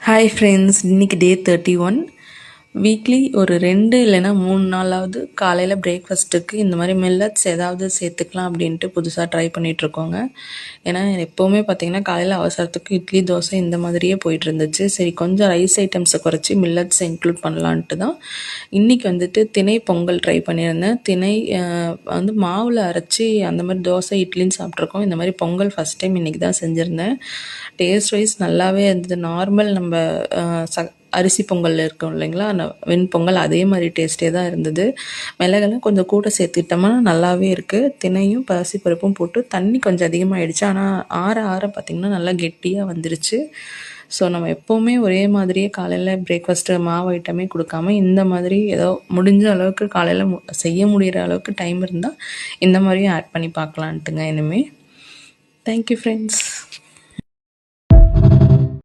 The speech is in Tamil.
ஹாய் ஃப்ரெண்ட்ஸ், இன்றைக்கி டே 31. வீக்லி ஒரு 2 இல்லைனா 3 நாளாவது காலையில் பிரேக்ஃபாஸ்ட்டுக்கு இந்த மாதிரி மில்லட்ஸ் ஏதாவது சேர்த்துக்கலாம் அப்படின்ட்டு புதுசாக ட்ரை பண்ணிகிட்ருக்கோங்க. ஏன்னா எப்போவுமே பார்த்திங்கன்னா காலையில் அவசரத்துக்கு இட்லி தோசை இந்த மாதிரியே போயிட்டு இருந்துச்சு. சரி, கொஞ்சம் ரைஸ் ஐட்டம்ஸை குறைச்சி மில்லட்ஸை இன்க்ளூட் பண்ணலான்ட்டு தான் இன்றைக்கி வந்துட்டு திணை பொங்கல் ட்ரை பண்ணியிருந்தேன். திணை மாவில் அரைச்சி அந்த மாதிரி தோசை இட்லின்னு சாப்பிட்ருக்கோம். இந்த மாதிரி பொங்கல் ஃபஸ்ட் டைம் இன்றைக்கி தான் செஞ்சுருந்தேன். டேஸ்ட் வைஸ் நல்லாவே இருந்தது. நார்மல் நம்ம அரிசி பொங்கல் இருக்கும் இல்லைங்களா, அந்த வெண்பொங்கல் அதே மாதிரி டேஸ்ட்டே தான் இருந்தது. மிளகெல்லாம் கொஞ்சம் கூட சேர்த்துக்கிட்டோம்னா நல்லாவே இருக்குது. தினையும் பருப்பும் போட்டு தண்ணி கொஞ்சம் அதிகமாகிடுச்சு. ஆனால் ஆற பார்த்திங்கன்னா நல்லா கெட்டியாக வந்துருச்சு. ஸோ நம்ம எப்போவுமே ஒரே மாதிரியே காலையில் பிரேக்ஃபாஸ்ட்டு மாவு ஐட்டமே கொடுக்காம இந்த மாதிரி ஏதோ முடிஞ்ச அளவுக்கு காலையில் செய்ய முடிகிற அளவுக்கு டைம் இருந்தால் இந்த மாதிரியும் ஆட் பண்ணி பார்க்கலான்ட்டுங்க இனிமேல். Thank you friends.